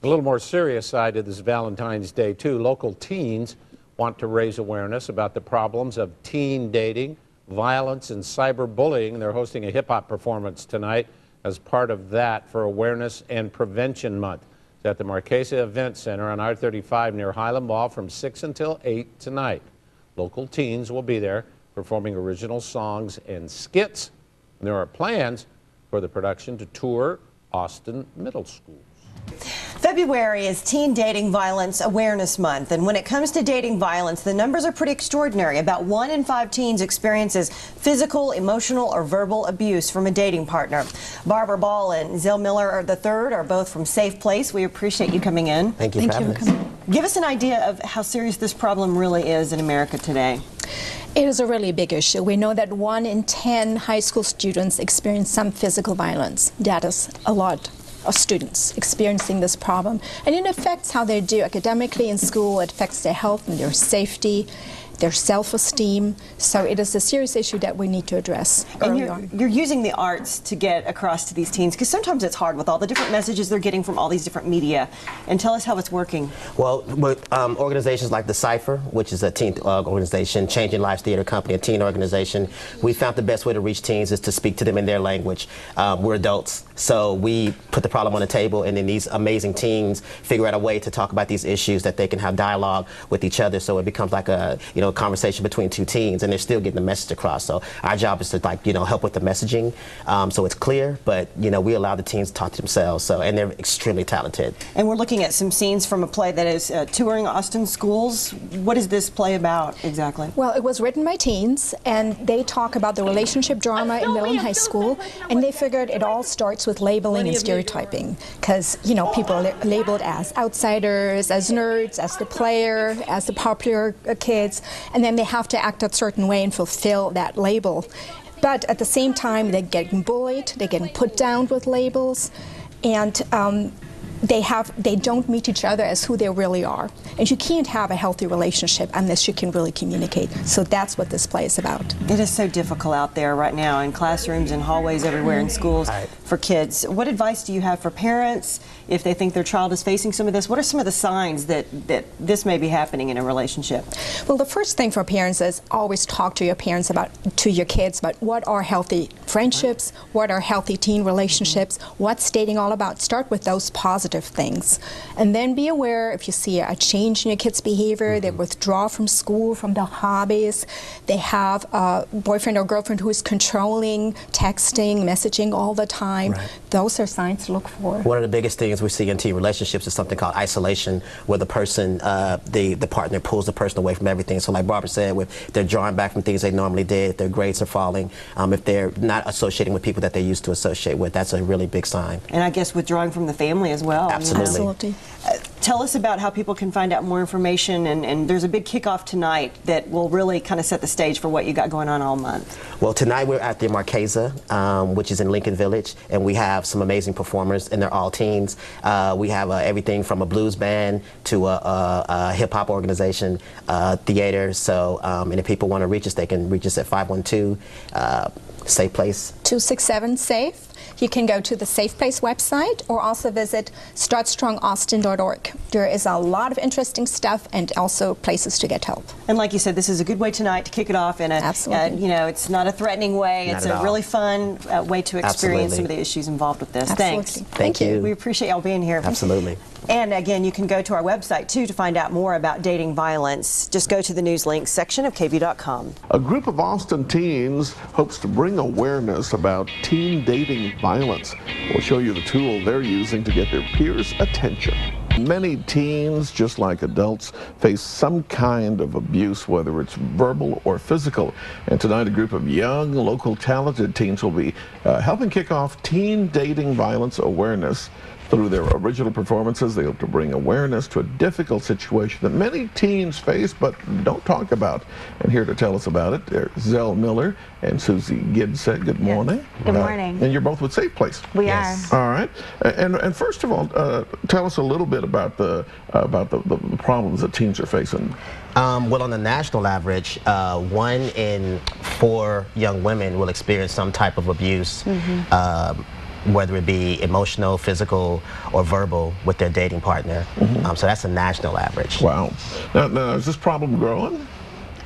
A little more serious side to this Valentine's Day, too. Local teens want to raise awareness about the problems of teen dating, violence, and cyberbullying. They're hosting a hip-hop performance tonight as part of that for Awareness and Prevention Month. It's at the Marquesa Event Center on I-35 near Highland Mall from 6 until 8 tonight. Local teens will be there performing original songs and skits. And there are plans for the production to tour Austin middle schools. February is Teen Dating Violence Awareness Month, and when it comes to dating violence, the numbers are pretty extraordinary. About 1 in 5 teens experiences physical, emotional, or verbal abuse from a dating partner. Barbara Ball and Zell Miller III are both from Safe Place. We appreciate you coming in. Thank you for having us. Give us an idea of how serious this problem really is in America today. It is a really big issue. We know that 1 in 10 high school students experience some physical violence. That is a lot of students experiencing this problem, and it affects how they do academically in school. It affects their health and their safety, their self-esteem. So it is a serious issue that we need to address early on. You're using the arts to get across to these teens, because sometimes it's hard with all the different messages they're getting from all these different media. And tell us how it's working. Well, with organizations like the Cypher, which is a teen organization, Changing Lives Theater Company, a teen organization, we found the best way to reach teens is to speak to them in their language. We're adults, so we put the problem on the table, and then these amazing teens figure out a way to talk about these issues that they can have dialogue with each other, so it becomes like a conversation between 2 teens, and they're still getting the message across. So our job is to help with the messaging, so it's clear, but we allow the teens to talk to themselves. So, and they're extremely talented. And we're looking at some scenes from a play that is touring Austin schools. What is this play about exactly? Well, it was written by teens, and they talk about the relationship drama in middle and high school, and they figured it all starts with labeling and stereotyping, because people are labeled as outsiders, as nerds, as the player, as the popular kids, and then they have to act a certain way and fulfill that label. But at the same time, they're getting bullied, they're getting put down with labels, and they don't meet each other as who they really are. And you can't have a healthy relationship unless you can really communicate. So that's what this play is about. It is so difficult out there right now in classrooms and hallways everywhere in schools for kids. What advice do you have for parents if they think their child is facing some of this? What are some of the signs that this may be happening in a relationship? Well, the first thing for parents is always talk to your kids about what are healthy friendships, what are healthy teen relationships, what's dating all about. Start with those positive things. And then be aware if you see a change in your kids' behavior, they withdraw from school, from their hobbies, they have a boyfriend or girlfriend who is controlling, texting, messaging all the time. Those are signs to look for. One of the biggest things we see in teen relationships is something called isolation, where the person, the partner pulls the person away from everything. So like Barbara said, if they're drawing back from things they normally did, if their grades are falling, if they're not associating with people that they used to associate with, that's a really big sign. And I guess withdrawing from the family as well. Absolutely. Tell us about how people can find out more information, and there's a big kickoff tonight that will really kind of set the stage for what you got going on all month. Well, tonight we're at the Marquesa, which is in Lincoln Village, and we have some amazing performers, and they're all teens. We have everything from a blues band to a hip-hop organization, theater. So, and if people want to reach us, they can reach us at 512 Safe Place. 267-SAFE. You can go to the Safe Place website or also visit startstrongaustin.org. There is a lot of interesting stuff and also places to get help. And like you said, this is a good way tonight to kick it off in a, it's not a threatening way. It's a really fun way to experience some of the issues involved with this. Thanks. Thank you. We appreciate y'all being here. Absolutely. And again, you can go to our website too to find out more about dating violence. Just go to the news links section of KVUE.com. A group of Austin teens hopes to bring awareness about teen dating violence. We'll show you the tool they're using to get their peers' attention. Many teens, just like adults, face some kind of abuse, whether it's verbal or physical. And tonight, a group of young, local, talented teens will be helping kick off Teen Dating Violence Awareness. Through their original performances, they hope to bring awareness to a difficult situation that many teens face but don't talk about. And here to tell us about it, there's Zell Miller and Susie Gidset. Good morning. Good morning. And you're both with Safe Place. We are. All right. And first of all, tell us a little bit about the problems that teens are facing. Well, on the national average, 1 in 4 young women will experience some type of abuse. whether it be emotional, physical, or verbal with their dating partner. So that's a national average. Wow. Now, is this problem growing?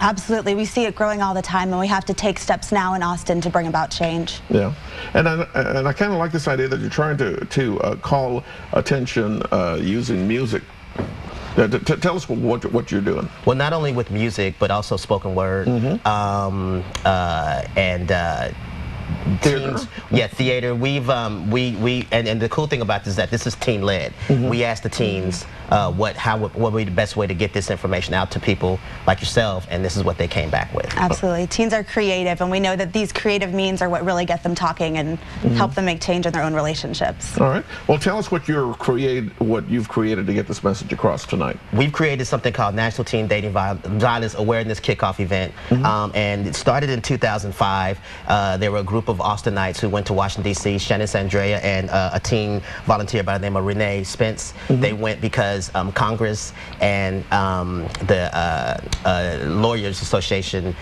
Absolutely. We see it growing all the time, and we have to take steps now in Austin to bring about change. Yeah, and I kind of like this idea that you're trying to call attention using music. Tell us what you're doing. Well, not only with music, but also spoken word, and teens, theater. We've and the cool thing about this is that this is teen led. We asked the teens what would be the best way to get this information out to people like yourself, and this is what they came back with. Absolutely. Teens are creative, and we know that these creative means are what really get them talking and help them make change in their own relationships. All right. Well, tell us what you've created to get this message across tonight. We've created something called National Teen Dating Violence Awareness Kickoff Event, and it started in 2005. There were a group of Austinites who went to Washington, D.C., Shannon Sandrea and a teen volunteer by the name of Renee Spence. They went because Congress and the Lawyers Association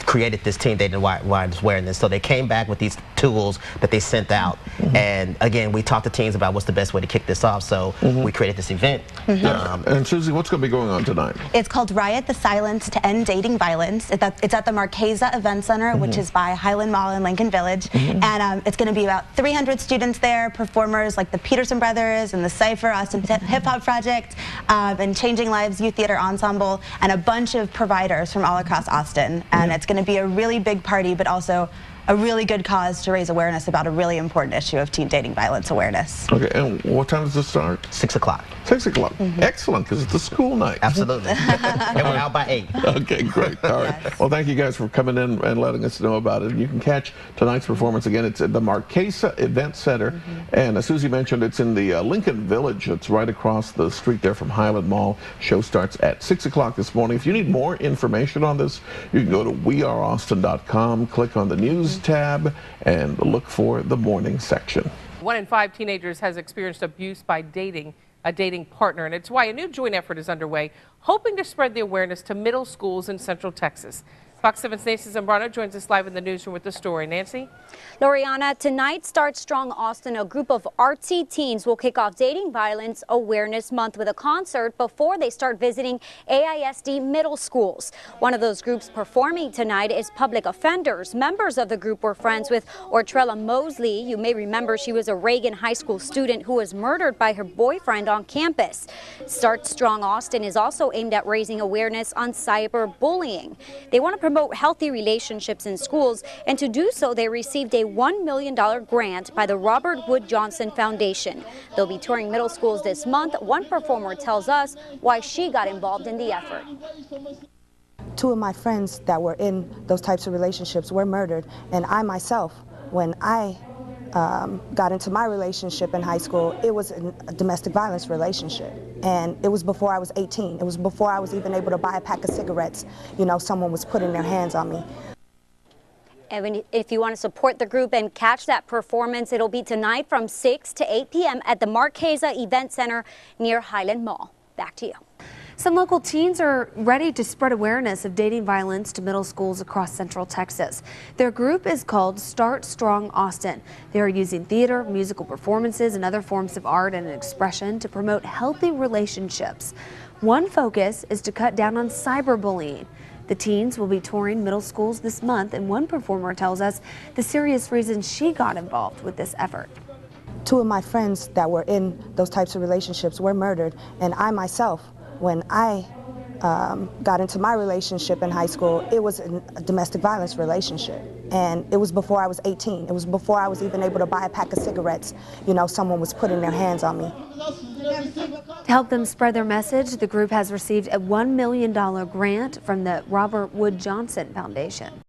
created this teen dating violence awareness. So they came back with these tools that they sent out. And again, we talked to teens about what's the best way to kick this off. So we created this event. And Susie, what's going to be going on tonight? It's called Riot, the Silence to End Dating Violence. It's at the Marquesa Event Center, which is by Highland Mall in Lincoln Village. And it's going to be about 300 students there, performers like the Peterson Brothers and the Cypher, Austin Hip Hop Project, and Changing Lives Youth Theater Ensemble, and a bunch of providers from all across Austin. And it's going to be a really big party, but also a really good cause to raise awareness about a really important issue of teen dating violence awareness. Okay, and what time does this start? 6 o'clock. 6 o'clock. Excellent, because it's a school night. Absolutely. And we're out by 8. Okay, great. All right. Yes. Well, thank you guys for coming in and letting us know about it. And you can catch tonight's performance again. It's at the Marquesa Event Center. And as Susie mentioned, it's in the Lincoln Village. It's right across the street there from Highland Mall. Show starts at 6 o'clock this morning. If you need more information on this, you can go to weareaustin.com, click on the news tab, and look for the morning section. 1 in 5 teenagers has experienced abuse by dating a dating partner, and it's why a new joint effort is underway, hoping to spread the awareness to middle schools in Central Texas. Fox 7's Nancy Zambrano joins us live in the newsroom with the story. Nancy? Loriana, tonight Start Strong Austin, a group of artsy teens will kick off Dating Violence Awareness Month with a concert before they start visiting AISD middle schools. One of those groups performing tonight is Public Offenders. Members of the group were friends with Ortrella Mosley. You may remember she was a Reagan High School student who was murdered by her boyfriend on campus. Start Strong Austin is also aimed at raising awareness on cyberbullying. They want to promote healthy relationships in schools, and to do so they received a $1 million grant by the Robert Wood Johnson Foundation. They'll be touring middle schools this month. One performer tells us why she got involved in the effort. 2 of my friends that were in those types of relationships were murdered, and I myself, when I got into my relationship in high school, it was a domestic violence relationship. And it was before I was 18. It was before I was even able to buy a pack of cigarettes. You know, someone was putting their hands on me. And if you want to support the group and catch that performance, it'll be tonight from 6 to 8 p.m. at the Marquesa Event Center near Highland Mall. Back to you. Some local teens are ready to spread awareness of dating violence to middle schools across Central Texas. Their group is called Start Strong Austin. They are using theater, musical performances, and other forms of art and expression to promote healthy relationships. One focus is to cut down on cyberbullying. The teens will be touring middle schools this month, and one performer tells us the serious reason she got involved with this effort. 2 of my friends that were in those types of relationships were murdered, and I myself, when I got into my relationship in high school, it was a domestic violence relationship. And it was before I was 18. It was before I was even able to buy a pack of cigarettes. You know, someone was putting their hands on me. To help them spread their message, the group has received a $1 million grant from the Robert Wood Johnson Foundation.